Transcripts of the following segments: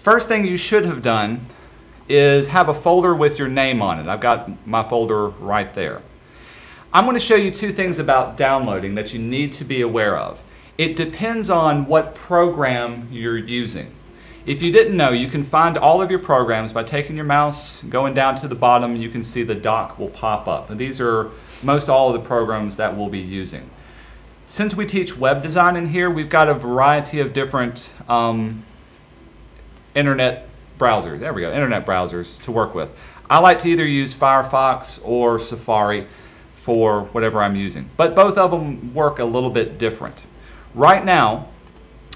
First thing you should have done is have a folder with your name on it. I've got my folder right there. I'm going to show you two things about downloading that you need to be aware of. It depends on what program you're using. If you didn't know, you can find all of your programs by taking your mouse, going down to the bottom, and you can see the dock will pop up. And these are most all of the programs that we'll be using. Since we teach web design in here, we've got a variety of different internet browsers to work with. I like to either use Firefox or Safari for whatever I'm using, but both of them work a little bit different. Right now,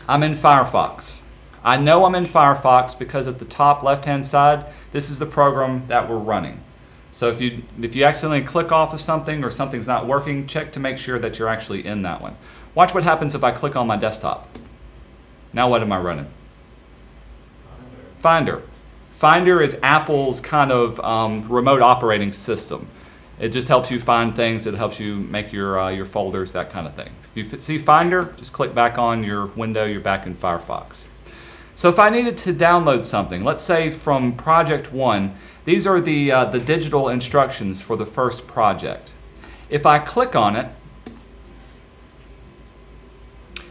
I'm in Firefox. I know I'm in Firefox because at the top left-hand side, this is the program that we're running. So if you accidentally click off of something or something's not working, check to make sure that you're actually in that one. Watch what happens if I click on my desktop. Now what am I running? Finder. Finder is Apple's kind of remote operating system. It just helps you find things. It helps you make your folders, that kind of thing. If you see Finder, just click back on your window. You're back in Firefox. So if I needed to download something, let's say from Project 1, these are the digital instructions for the first project. If I click on it,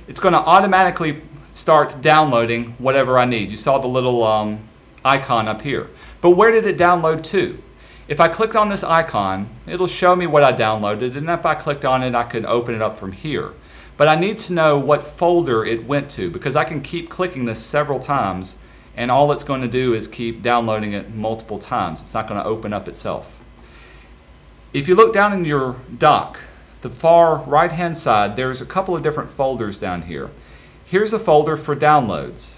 it's going to automatically start downloading whatever I need. You saw the little icon up here. But where did it download to? If I clicked on this icon, it'll show me what I downloaded, and if I clicked on it, I can open it up from here. But I need to know what folder it went to, because I can keep clicking this several times, and all it's going to do is keep downloading it multiple times. It's not going to open up itself. If you look down in your dock, the far right-hand side, there's a couple of different folders down here. Here's a folder for downloads.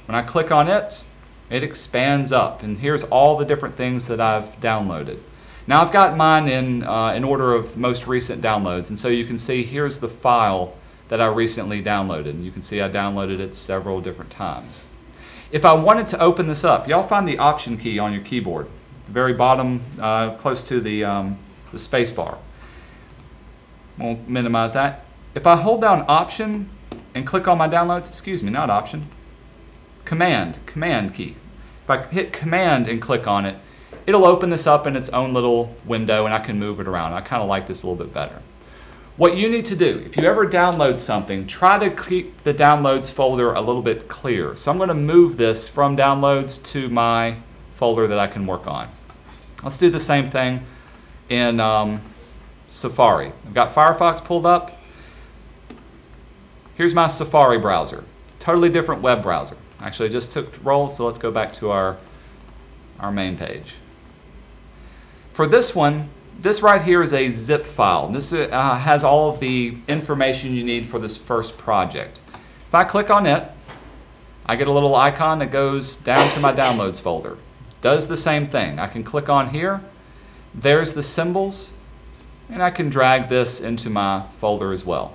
When I click on it, it expands up, and here's all the different things that I've downloaded. Now I've got mine in order of most recent downloads, and so you can see here's the file that I recently downloaded. And you can see I downloaded it several different times. If I wanted to open this up, y'all find the Option key on your keyboard, the very bottom, close to the space bar. We'll minimize that. If I hold down Option and click on my downloads, excuse me, not Option, Command key. If I hit Command and click on it, it'll open this up in its own little window, and I can move it around. I kind of like this a little bit better. What you need to do, if you ever download something, try to keep the downloads folder a little bit clear. So I'm going to move this from downloads to my folder that I can work on. Let's do the same thing in Safari. I've got Firefox pulled up. Here's my Safari browser. Totally different web browser. Actually, I just took roll, so let's go back to our main page. For this one, this right here is a zip file. This has all of the information you need for this first project. If I click on it, I get a little icon that goes down to my downloads folder. Does the same thing. I can click on here, there's the symbols, and I can drag this into my folder as well.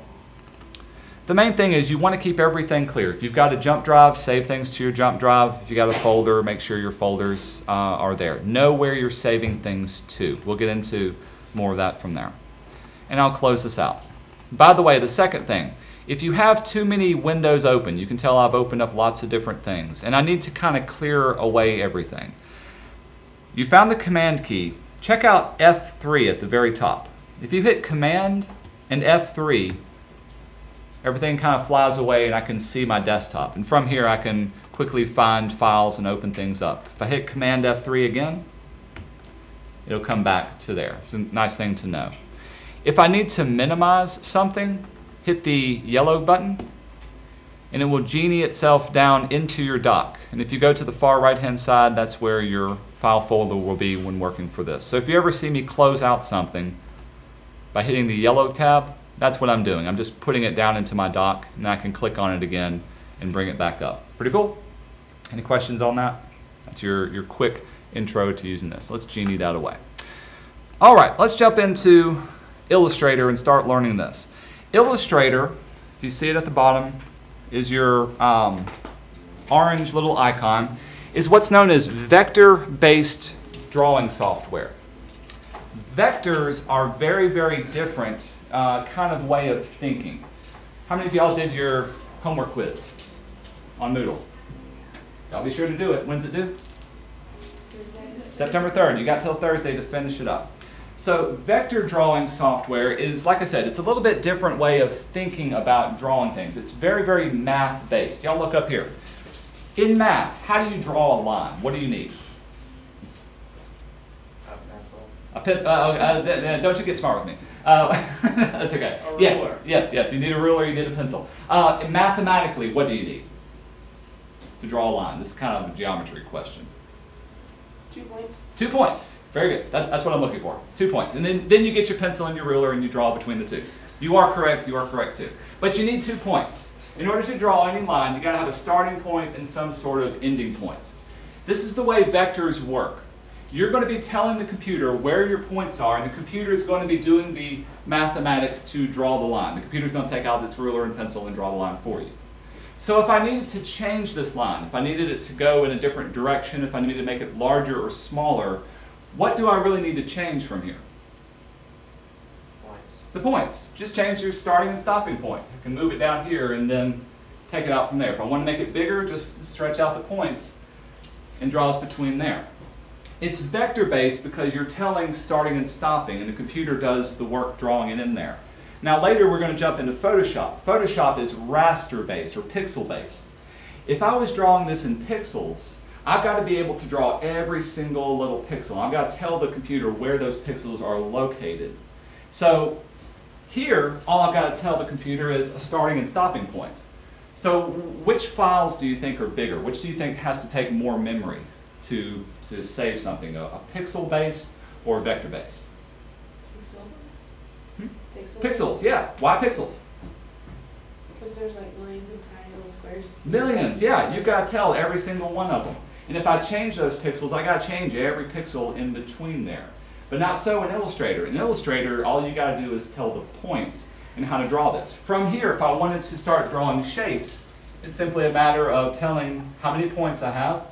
The main thing is you want to keep everything clear. If you've got a jump drive, save things to your jump drive. If you've got a folder, make sure your folders are there. Know where you're saving things to. We'll get into more of that from there. And I'll close this out. By the way, the second thing, if you have too many windows open, you can tell I've opened up lots of different things, and I need to kind of clear away everything. You found the Command key. Check out F3 at the very top. If you hit Command and F3, everything kind of flies away and I can see my desktop. And from here I can quickly find files and open things up. If I hit Command F3 again, it'll come back to there. It's a nice thing to know. If I need to minimize something, hit the yellow button and it will genie itself down into your dock. And if you go to the far right hand side, that's where your file folder will be when working for this. So if you ever see me close out something by hitting the yellow tab, that's what I'm doing. I'm just putting it down into my dock, and I can click on it again and bring it back up. Pretty cool? Any questions on that? That's your quick intro to using this. Let's genie that away. All right, let's jump into Illustrator and start learning this. Illustrator, if you see it at the bottom, is your orange little icon, is what's known as vector-based drawing software. Vectors are very, very different kind of way of thinking. How many of y'all did your homework quiz on Moodle? Y'all be sure to do it. When's it due? September 3rd. You got till Thursday to finish it up. So vector drawing software is, like I said, it's a little bit different way of thinking about drawing things. It's very, very math-based. Y'all look up here. In math, how do you draw a line? What do you need? A pencil. Don't you get smart with me. That's okay. A ruler. Yes. You need a ruler, you need a pencil. Mathematically, what do you need to draw a line? This is kind of a geometry question. 2 points. 2 points. Very good. That's what I'm looking for. 2 points. And then you get your pencil and your ruler and you draw between the two. You are correct too. But you need 2 points. In order to draw any line, you got to have a starting point and some sort of ending point. This is the way vectors work. You're going to be telling the computer where your points are, and the computer is going to be doing the mathematics to draw the line. The computer is going to take out its ruler and pencil and draw the line for you. So if I needed to change this line, if I needed it to go in a different direction, if I needed to make it larger or smaller, what do I really need to change from here? Points. The points. Just change your starting and stopping point. I can move it down here and then take it out from there. If I want to make it bigger, just stretch out the points and draws between there. It's vector-based because you're telling starting and stopping, and the computer does the work drawing it in there. Now later we're going to jump into Photoshop. Photoshop is raster-based or pixel-based. If I was drawing this in pixels, I've got to be able to draw every single little pixel. I've got to tell the computer where those pixels are located. So here, all I've got to tell the computer is a starting and stopping point. So which files do you think are bigger? Which do you think has to take more memory to save something? A pixel-based or a vector-based? Pixels, yeah. Why pixels? Because there's like millions of tiny little squares. Millions, yeah. You've got to tell every single one of them. And if I change those pixels, I got to change every pixel in between there. But not so in Illustrator. In Illustrator, all you got to do is tell the points and how to draw this. From here, if I wanted to start drawing shapes, it's simply a matter of telling how many points I have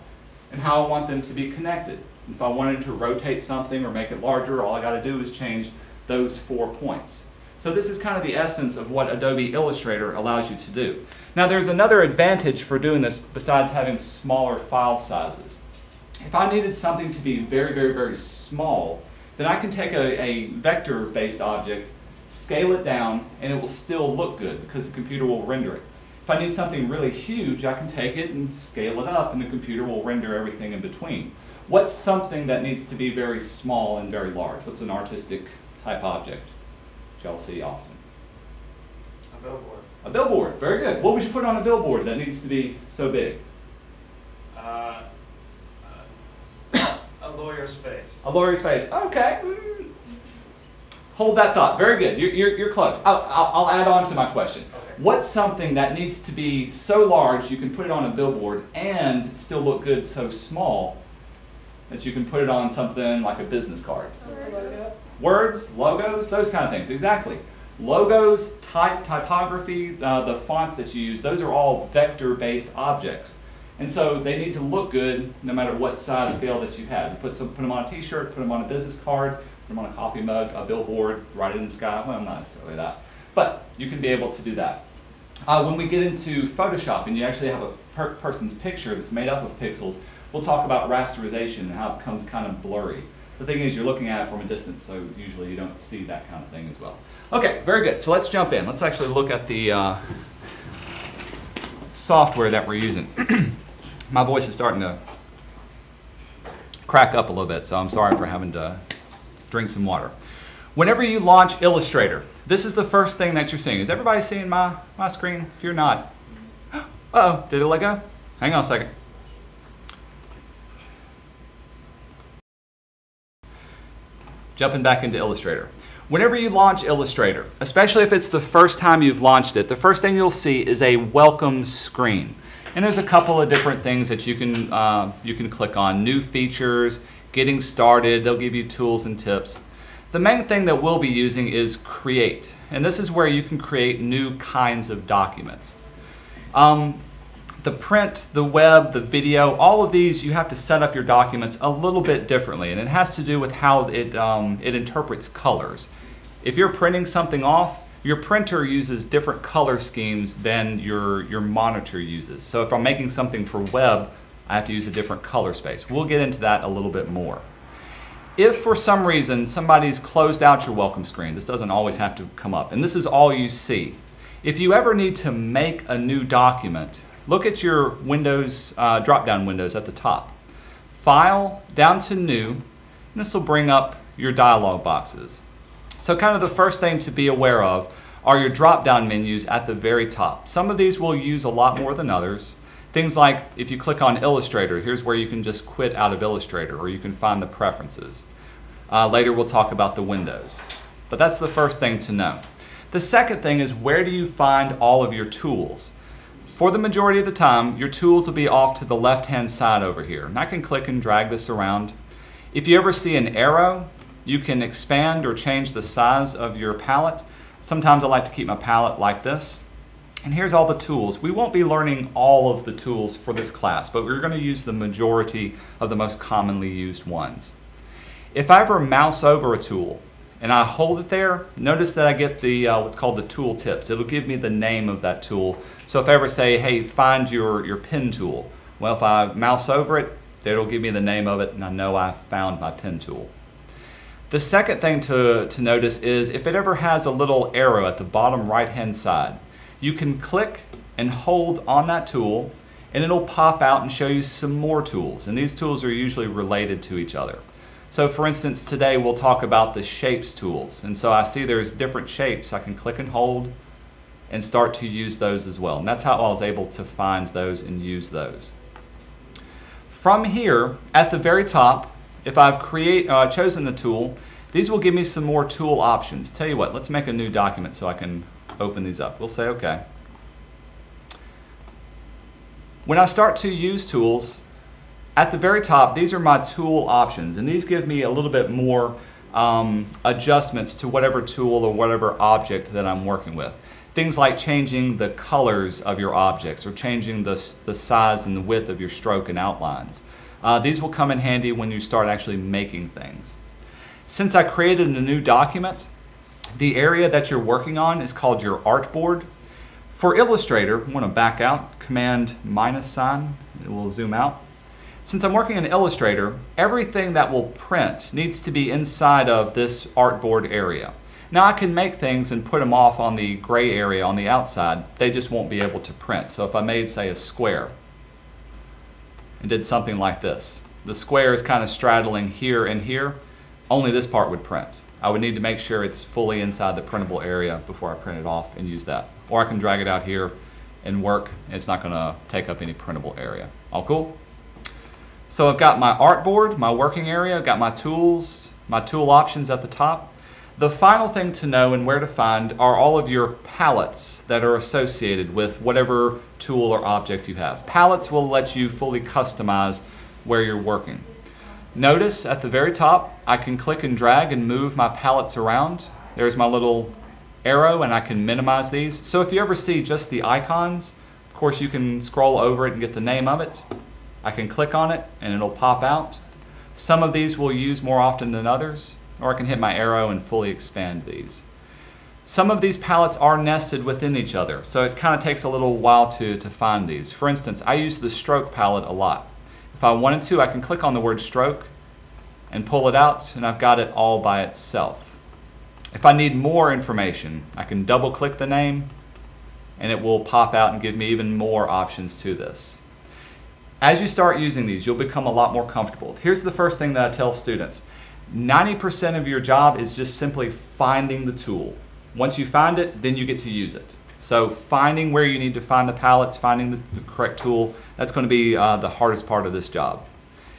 and how I want them to be connected. If I wanted to rotate something or make it larger, all I got to do is change those 4 points. So this is kind of the essence of what Adobe Illustrator allows you to do. Now there's another advantage for doing this besides having smaller file sizes. If I needed something to be very, very, very small, then I can take a vector-based object, scale it down, and it will still look good because the computer will render it. If I need something really huge, I can take it and scale it up, and the computer will render everything in between. What's something that needs to be very small and very large? What's an artistic type object that y'all see often? A billboard. A billboard, very good. What would you put on a billboard that needs to be so big? A lawyer's face. A lawyer's face, okay. Hold that thought, very good. You're close. I'll add on to my question. Okay. What's something that needs to be so large you can put it on a billboard and still look good so small that you can put it on something like a business card? Logo. Words, logos, those kind of things, exactly. Logos, typography, the fonts that you use, those are all vector-based objects. And so they need to look good no matter what size scale that you have. You put them on a t-shirt, put them on a business card, put them on a coffee mug, a billboard, write it in the sky. Well, not necessarily that. But you can be able to do that. When we get into Photoshop and you actually have a person's picture that's made up of pixels, we'll talk about rasterization and how it becomes kind of blurry. The thing is, you're looking at it from a distance, so usually you don't see that kind of thing as well. Okay, very good. So let's jump in. Let's actually look at the software that we're using. My voice is starting to crack up a little bit, so I'm sorry for having to drink some water. Whenever you launch Illustrator, this is the first thing that you're seeing. Is everybody seeing my screen? If you're not, uh-oh, did it let go? Hang on a second. Jumping back into Illustrator. Whenever you launch Illustrator, especially if it's the first time you've launched it, the first thing you'll see is a welcome screen. And there's a couple of different things that you can click on. New features, getting started, they'll give you tools and tips. The main thing that we'll be using is Create. And this is where you can create new kinds of documents. The print, the web, the video, all of these, you have to set up your documents a little bit differently, and it has to do with how it interprets colors. If you're printing something off, your printer uses different color schemes than your monitor uses. So if I'm making something for web, I have to use a different color space. We'll get into that a little bit more. If for some reason somebody's closed out your welcome screen, this doesn't always have to come up, and this is all you see. If you ever need to make a new document, look at your Windows drop-down windows at the top. File, down to New, and this will bring up your dialog boxes. So kind of the first thing to be aware of are your drop-down menus at the very top. Some of these we'll use a lot more than others. Things like if you click on Illustrator, here's where you can just quit out of Illustrator, or you can find the preferences. Later we'll talk about the windows. But that's the first thing to know. The second thing is, where do you find all of your tools? For the majority of the time, your tools will be off to the left-hand side over here. And I can click and drag this around. If you ever see an arrow, you can expand or change the size of your palette. Sometimes I like to keep my palette like this. And here's all the tools. We won't be learning all of the tools for this class, but we're going to use the majority of the most commonly used ones. If I ever mouse over a tool and I hold it there, notice that I get the what's called the tool tips. It'll give me the name of that tool. So if I ever say, hey, find your pen tool, well, if I mouse over it, it'll give me the name of it, and I know I found my pen tool. The second thing to notice is if it ever has a little arrow at the bottom right-hand side, you can click and hold on that tool, and it'll pop out and show you some more tools. And these tools are usually related to each other. So for instance, today we'll talk about the shapes tools. And so I see there's different shapes. I can click and hold and start to use those as well. And that's how I was able to find those and use those. From here, at the very top, if I've chosen the tool, these will give me some more tool options. Tell you what, let's make a new document so I can open these up. We'll say OK. When I start to use tools, at the very top, these are my tool options, and these give me a little bit more adjustments to whatever tool or whatever object that I'm working with. Things like changing the colors of your objects or changing the size and the width of your stroke and outlines. These will come in handy when you start actually making things. Since I created a new document, the area that you're working on is called your artboard. For Illustrator, I'm going to back out, Command -sign, it will zoom out. Since I'm working in Illustrator, everything that will print needs to be inside of this artboard area. Now I can make things and put them off on the gray area on the outside, they just won't be able to print. So if I made, say, a square and did something like this, the square is kind of straddling here and here, only this part would print. I would need to make sure it's fully inside the printable area before I print it off and use that. Or I can drag it out here and work, and it's not going to take up any printable area. All cool? So I've got my artboard, my working area, I've got my tools, my tool options at the top. The final thing to know and where to find are all of your palettes that are associated with whatever tool or object you have. Palettes will let you fully customize where you're working. Notice at the very top, I can click and drag and move my palettes around. There's my little arrow, and I can minimize these. So if you ever see just the icons, of course you can scroll over it and get the name of it. I can click on it and it'll pop out. Some of these we'll use more often than others, or I can hit my arrow and fully expand these. Some of these palettes are nested within each other, so it kind of takes a little while to find these. For instance, I use the stroke palette a lot. If I wanted to, I can click on the word stroke and pull it out, and I've got it all by itself. If I need more information, I can double click the name and it will pop out and give me even more options to this. As you start using these, you'll become a lot more comfortable. Here's the first thing that I tell students. 90% of your job is just simply finding the tool. Once you find it, then you get to use it. So finding where you need to find the palettes, finding the correct tool, that's going to be the hardest part of this job.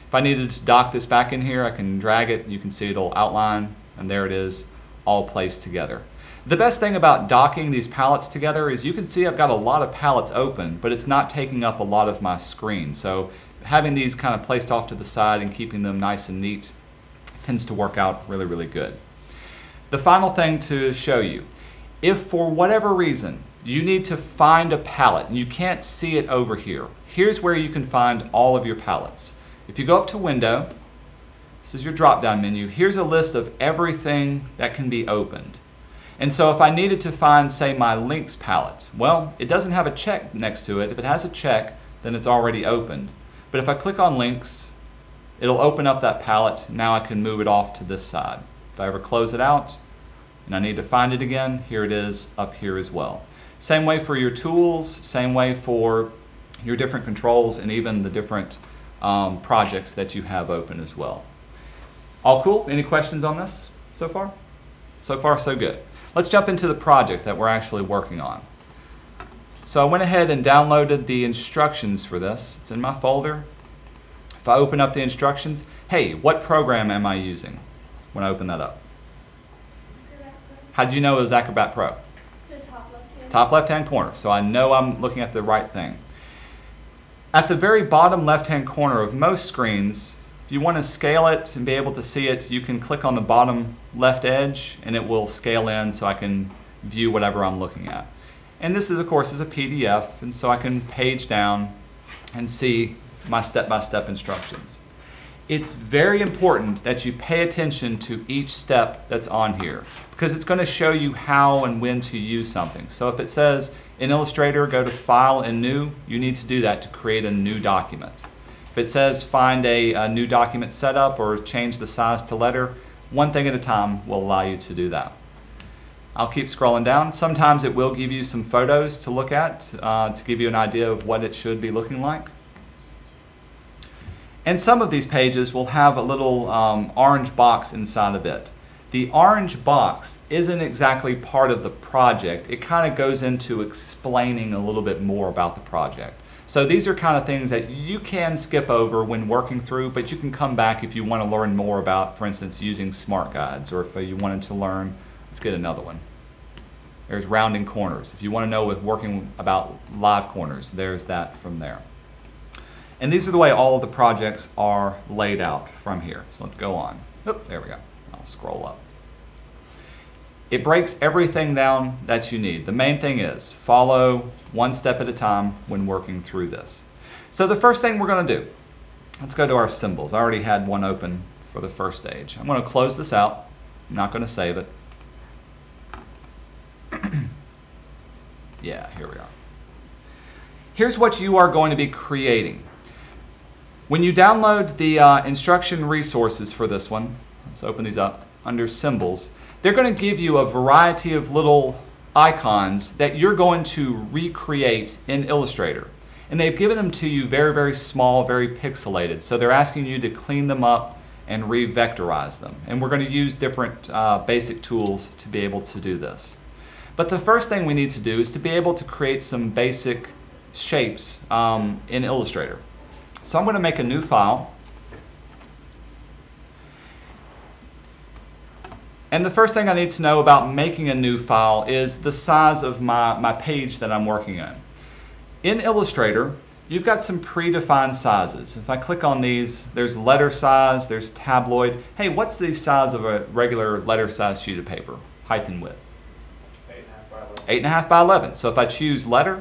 If I needed to dock this back in here, I can drag it, you can see it'll outline, and there it is, all placed together. The best thing about docking these palettes together is you can see I've got a lot of palettes open, but it's not taking up a lot of my screen. So having these kind of placed off to the side and keeping them nice and neat tends to work out really, really good. The final thing to show you, if for whatever reason you need to find a palette and you can't see it over here, here's where you can find all of your palettes. If you go up to Window, this is your drop-down menu, here's a list of everything that can be opened. And so if I needed to find, say, my links palette, well, it doesn't have a check next to it. If it has a check, then it's already opened. But if I click on links, it'll open up that palette. Now I can move it off to this side. If I ever close it out and I need to find it again, here it is up here as well. Same way for your tools, same way for your different controls and even the different projects that you have open as well. All cool? Any questions on this so far? So far, so good. Let's jump into the project that we're actually working on. So I went ahead and downloaded the instructions for this. It's in my folder. If I open up the instructions, hey, what program am I using when I open that up? How did you know it was Acrobat Pro? The top left-hand. Top left-hand corner, so I know I'm looking at the right thing. At the very bottom left-hand corner of most screens, if you want to scale it and be able to see it, you can click on the bottom left edge and it will scale in so I can view whatever I'm looking at. And this is, of course, is a PDF, and so I can page down and see my step-by-step instructions. It's very important that you pay attention to each step that's on here because it's going to show you how and when to use something. So if it says in Illustrator, go to File and New, you need to do that to create a new document. If it says find a new document setup or change the size to letter, one thing at a time will allow you to do that. I'll keep scrolling down. Sometimes it will give you some photos to look at to give you an idea of what it should be looking like. And some of these pages will have a little orange box inside of it. The orange box isn't exactly part of the project. It kind of goes into explaining a little bit more about the project. So these are kind of things that you can skip over when working through, but you can come back if you want to learn more about, for instance, using smart guides, or if you wanted to learn, let's get another one. There's rounding corners. If you want to know with working about live corners, there's that from there. And these are the way all of the projects are laid out from here. So let's go on. Oop, there we go. I'll scroll up. It breaks everything down that you need. The main thing is follow one step at a time when working through this. So the first thing we're going to do, let's go to our symbols. I already had one open for the first stage. I'm going to close this out. I'm not going to save it. Yeah, here we are. Here's what you are going to be creating. When you download the instruction resources for this one, let's open these up under symbols, they're going to give you a variety of little icons that you're going to recreate in Illustrator. And they've given them to you very, very small, very pixelated. So they're asking you to clean them up and re-vectorize them. And we're going to use different basic tools to be able to do this. But the first thing we need to do is to be able to create some basic shapes in Illustrator. So I'm going to make a new file. And the first thing I need to know about making a new file is the size of my page that I'm working on. In Illustrator, you've got some predefined sizes. If I click on these, there's letter size, there's tabloid. Hey, what's the size of a regular letter size sheet of paper? Height and width. 8.5 by 11. So if I choose letter,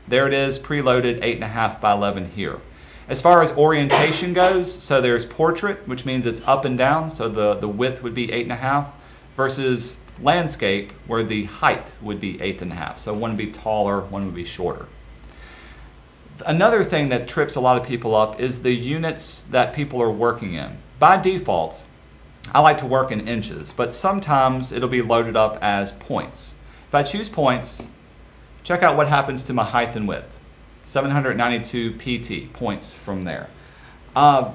there it is, preloaded 8.5 by 11 here. As far as orientation goes, so there's portrait, which means it's up and down, so the width would be 8.5, versus landscape, where the height would be 8.5. So one would be taller, one would be shorter. Another thing that trips a lot of people up is the units that people are working in. By default, I like to work in inches, but sometimes it'll be loaded up as points. If I choose points, check out what happens to my height and width. 792 PT, points from there.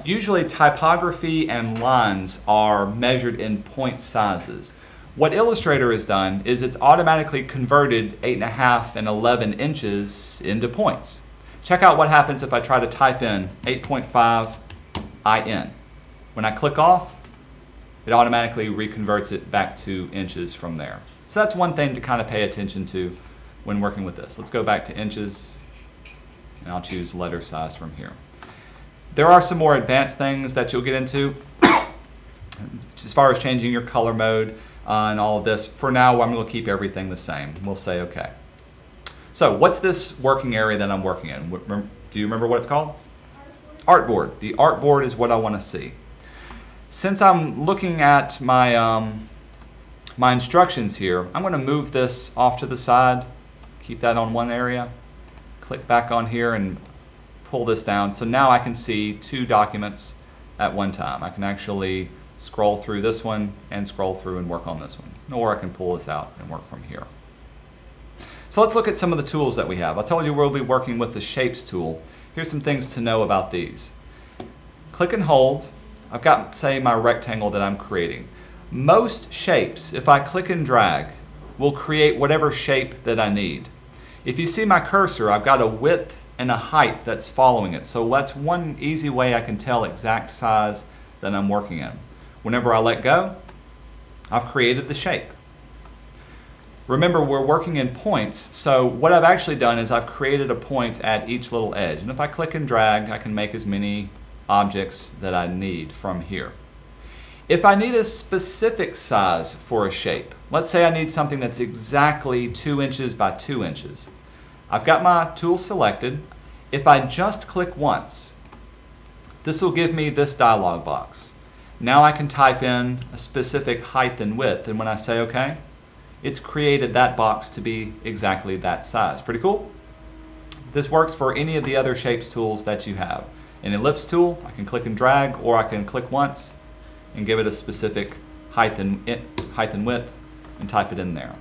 Usually typography and lines are measured in point sizes. What Illustrator has done is it's automatically converted 8.5 and 11 inches into points. Check out what happens if I try to type in 8.5 IN. When I click off, it automatically reconverts it back to inches from there. So that's one thing to kind of pay attention to when working with this. Let's go back to inches, and I'll choose letter size from here. There are some more advanced things that you'll get into as far as changing your color mode and all of this. For now, I'm going to keep everything the same. We'll say OK. So what's this working area that I'm working in? Do you remember what it's called? Artboard. The artboard is what I want to see. Since I'm looking at my my instructions here, I'm going to move this off to the side, keep that on one area, click back on here and pull this down. So now I can see two documents at one time. I can actually scroll through this one and scroll through and work on this one. Or I can pull this out and work from here. So let's look at some of the tools that we have. I told you we'll be working with the Shapes tool. Here's some things to know about these. Click and hold. I've got, say, my rectangle that I'm creating. Most shapes, if I click and drag, will create whatever shape that I need. If you see my cursor, I've got a width and a height that's following it. So that's one easy way I can tell exact size that I'm working in. Whenever I let go, I've created the shape. Remember, we're working in points, so what I've actually done is I've created a point at each little edge. And if I click and drag, I can make as many objects that I need from here. If I need a specific size for a shape, let's say I need something that's exactly 2 inches by 2 inches. I've got my tool selected. If I just click once, this will give me this dialog box. Now I can type in a specific height and width, and when I say OK, it's created that box to be exactly that size. Pretty cool? This works for any of the other shapes tools that you have. An ellipse tool, I can click and drag, or I can click once and give it a specific height and width and type it in there.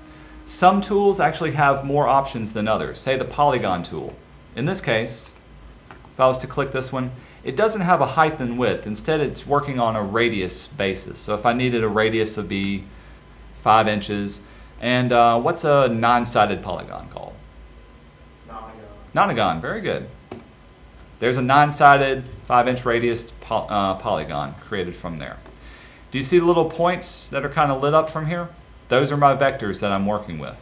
Some tools actually have more options than others. Say the polygon tool. In this case, if I was to click this one, it doesn't have a height and width. Instead, it's working on a radius basis. So if I needed a radius of be 5 inches, and what's a non-sided polygon called? Nonagon. Nonagon, very good. There's a non-sided 5-inch radius polygon created from there. Do you see the little points that are kind of lit up from here? Those are my vectors that I'm working with.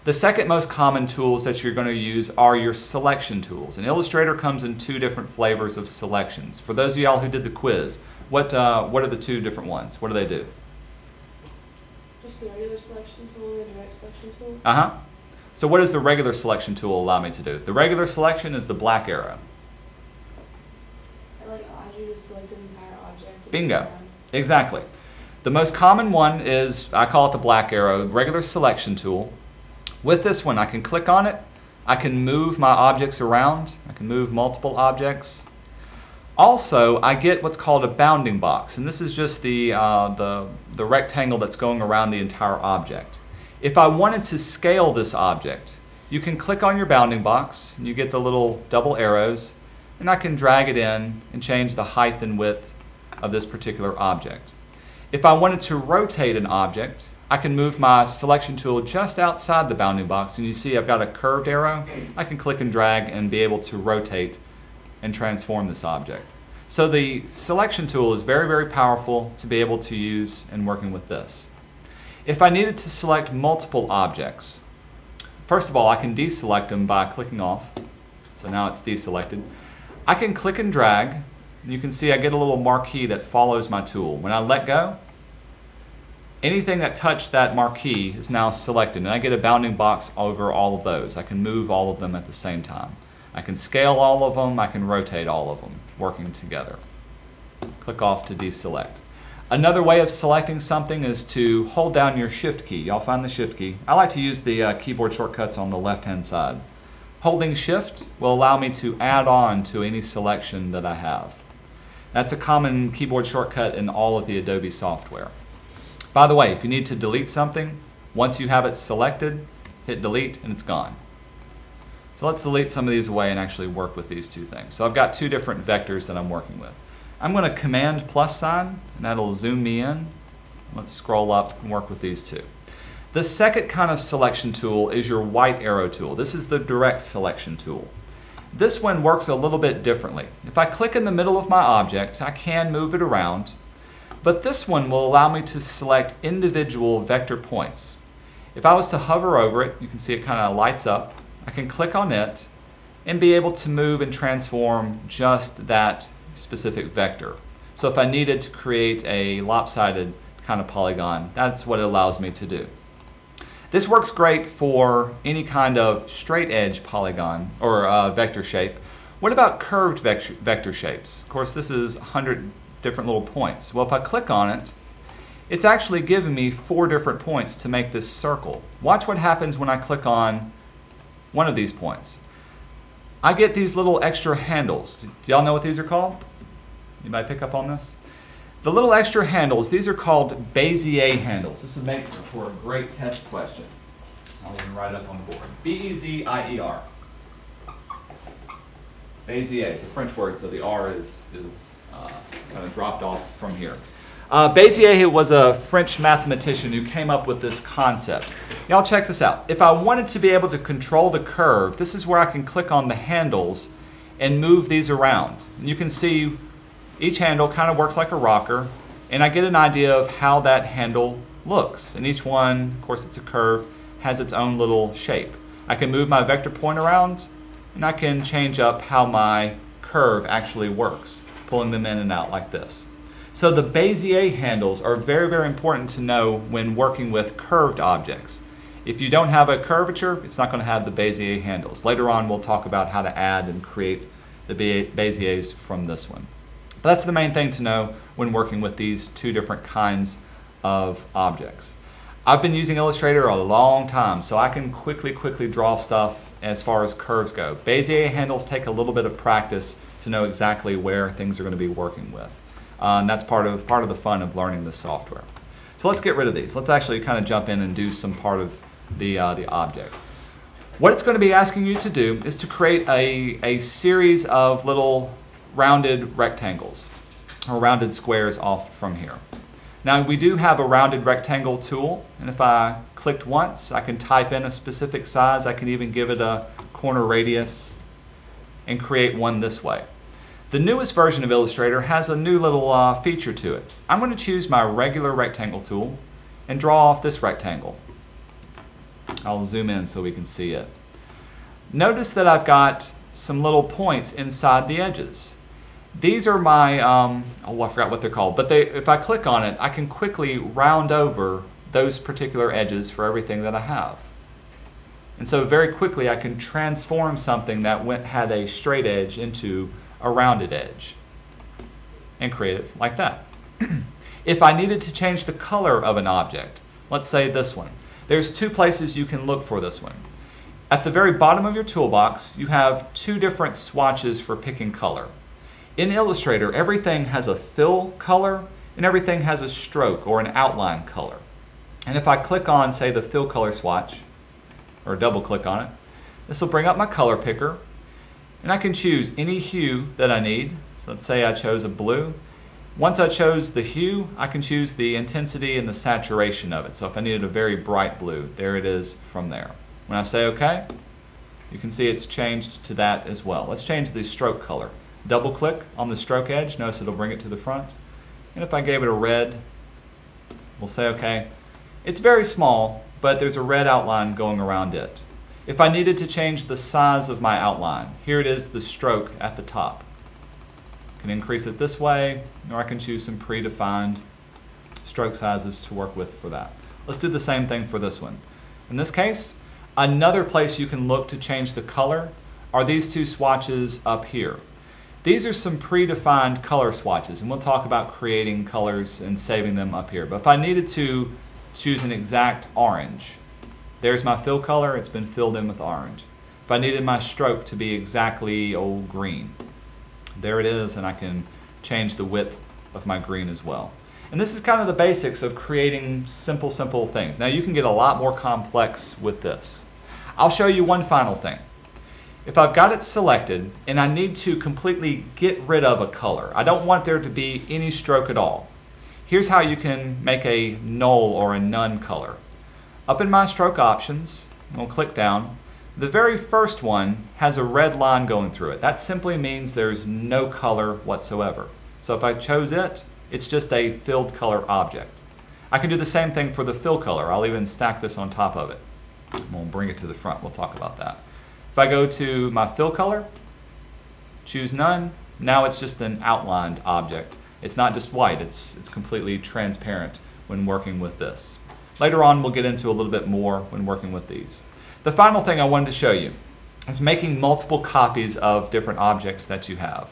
The second most common tools that you're going to use are your selection tools. And Illustrator comes in 2 different flavors of selections. For those of y'all who did the quiz, what are the 2 different ones? What do they do? Just the regular selection tool and the direct selection tool? Uh-huh. So what does the regular selection tool allow me to do? The regular selection is the black arrow. It allows you to select an entire object. and Bingo. move around. Exactly. The most common one is, I call it the black arrow, regular selection tool. With this one, I can click on it. I can move my objects around. I can move multiple objects. Also, I get what's called a bounding box, and this is just the rectangle that's going around the entire object. If I wanted to scale this object, you can click on your bounding box, and you get the little double arrows, and I can drag it in and change the height and width of this particular object. If I wanted to rotate an object, I can move my selection tool just outside the bounding box, and you see I've got a curved arrow. I can click and drag and be able to rotate and transform this object. So the selection tool is very, very powerful to be able to use in working with this. If I needed to select multiple objects, first of all, I can deselect them by clicking off. So now it's deselected. I can click and drag, and you can see I get a little marquee that follows my tool. When I let go, anything that touched that marquee is now selected, and I get a bounding box over all of those. I can move all of them at the same time. I can scale all of them, I can rotate all of them, working together. Click off to deselect. Another way of selecting something is to hold down your Shift key. Y'all find the Shift key. I like to use the keyboard shortcuts on the left-hand side. Holding Shift will allow me to add on to any selection that I have. That's a common keyboard shortcut in all of the Adobe software. By the way, if you need to delete something, once you have it selected, hit delete and it's gone. So let's delete some of these away and actually work with these 2 things. So I've got 2 different vectors that I'm working with. I'm going to Command plus sign, and that'll zoom me in. Let's scroll up and work with these 2. The second kind of selection tool is your white arrow tool. This is the direct selection tool. This one works a little bit differently. If I click in the middle of my object, I can move it around, but this one will allow me to select individual vector points. If I was to hover over it, you can see it kind of lights up. I can click on it and be able to move and transform just that specific vector. So if I needed to create a lopsided kind of polygon, that's what it allows me to do. This works great for any kind of straight edge polygon or vector shape. What about curved vector shapes? Of course, this is 100 different little points. Well, if I click on it, it's actually giving me 4 different points to make this circle. Watch what happens when I click on one of these points. I get these little extra handles. Do y'all know what these are called? Anybody pick up on this? The little extra handles, these are called Bezier handles. This would make for a great test question. I'll even write it up on the board. B-E-Z-I-E-R. Bezier is a French word, so the R is kind of dropped off from here. Bezier was a French mathematician who came up with this concept. Y'all check this out. If I wanted to be able to control the curve, this is where I can click on the handles and move these around. And you can see each handle kind of works like a rocker, and I get an idea of how that handle looks. And each one, of course it's a curve, has its own little shape. I can move my vector point around, and I can change up how my curve actually works, pulling them in and out like this. So the Bezier handles are very, very important to know when working with curved objects. If you don't have a curvature, it's not going to have the Bezier handles. Later on, we'll talk about how to add and create the Beziers from this one. But that's the main thing to know when working with these two different kinds of objects. I've been using Illustrator a long time, so I can quickly draw stuff as far as curves go. Bezier handles take a little bit of practice to know exactly where things are going to be working with. And that's part of the fun of learning this software. So let's get rid of these. Let's actually kind of jump in and do some part of the object. What it's going to be asking you to do is to create a series of little rounded rectangles or rounded squares off from here. Now we do have a rounded rectangle tool, and if I clicked once, I can type in a specific size. I can even give it a corner radius and create one this way. The newest version of Illustrator has a new little feature to it. I'm going to choose my regular rectangle tool and draw off this rectangle. I'll zoom in so we can see it. Notice that I've got some little points inside the edges. These are my, oh I forgot what they're called, but if I click on it, I can quickly round over those particular edges for everything that I have. And so very quickly I can transform something that had a straight edge into a rounded edge and create it like that. If I needed to change the color of an object, let's say this one, there's two places you can look for this one. At the very bottom of your toolbox, you have two different swatches for picking color. In Illustrator, everything has a fill color and everything has a stroke or an outline color. And if I click on, say, the fill color swatch, or double click on it, this will bring up my color picker, and I can choose any hue that I need. So let's say I chose a blue. Once I chose the hue, I can choose the intensity and the saturation of it. So if I needed a very bright blue, there it is from there. When I say OK, you can see it's changed to that as well. Let's change the stroke color. Double click on the stroke edge, notice it'll bring it to the front. And if I gave it a red, we'll say OK. It's very small, but there's a red outline going around it. If I needed to change the size of my outline, here it is, the stroke at the top. I can increase it this way, or I can choose some predefined stroke sizes to work with for that. Let's do the same thing for this one. In this case, another place you can look to change the color are these two swatches up here. These are some predefined color swatches, and we'll talk about creating colors and saving them up here. But if I needed to choose an exact orange, there's my fill color, it's been filled in with orange. If I needed my stroke to be exactly green, there it is, and I can change the width of my green as well. And this is kind of the basics of creating simple things. Now you can get a lot more complex with this. I'll show you one final thing. If I've got it selected and I need to completely get rid of a color, I don't want there to be any stroke at all. Here's how you can make a null or a none color. Up in my stroke options, we'll click down. The very first one has a red line going through it. That simply means there's no color whatsoever. So if I chose it, it's just a filled color object. I can do the same thing for the fill color. I'll even stack this on top of it. We'll bring it to the front. We'll talk about that. If I go to my fill color, choose none, now it's just an outlined object. It's not just white, it's completely transparent when working with this. Later on, we'll get into a little bit more when working with these. The final thing I wanted to show you is making multiple copies of different objects that you have.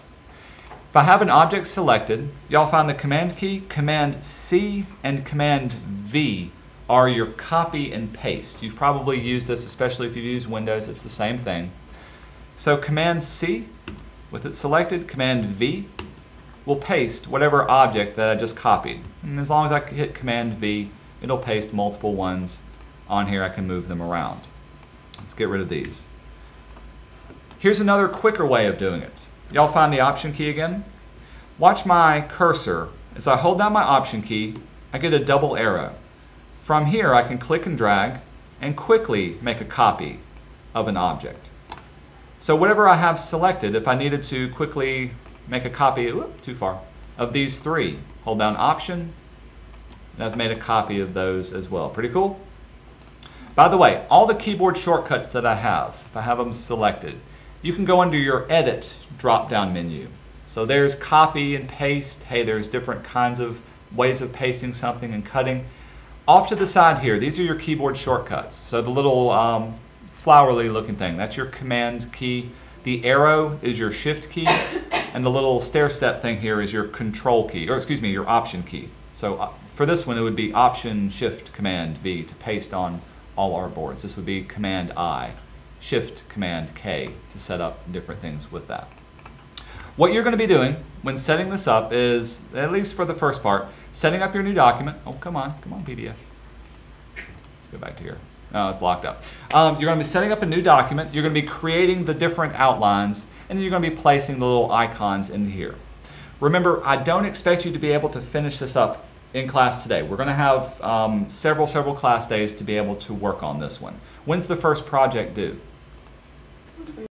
If I have an object selected, y'all find the Command key, Command C and Command V are your copy and paste. You've probably used this, especially if you've used Windows, it's the same thing. So Command C, with it selected, Command V will paste whatever object that I just copied. And as long as I hit Command V, it'll paste multiple ones on here. I can move them around. Let's get rid of these. Here's another quicker way of doing it. Y'all find the Option key again? Watch my cursor. As I hold down my Option key, I get a double arrow. From here, I can click and drag and quickly make a copy of an object. So whatever I have selected, if I needed to quickly make a copy, too far, of these three, hold down Option, and I've made a copy of those as well. Pretty cool? By the way, all the keyboard shortcuts that I have, if I have them selected, you can go under your Edit drop-down menu. So there's copy and paste. Hey, there's different kinds of ways of pasting something and cutting. Off to the side here, these are your keyboard shortcuts. So the little flowery looking thing, that's your Command key. The arrow is your Shift key, and the little stair-step thing here is your Control key, or excuse me, your Option key. So for this one, it would be Option, Shift, Command, V to paste on all our boards. This would be Command I, Shift, Command K to set up different things with that. What you're going to be doing when setting this up is, at least for the first part, setting up your new document. Oh, come on PDF. Let's go back to here. Oh, it's locked up. You're going to be setting up a new document. You're going to be creating the different outlines, and then you're going to be placing the little icons into here. Remember, I don't expect you to be able to finish this up in class today. We're going to have several class days to be able to work on this one. When's the first project due?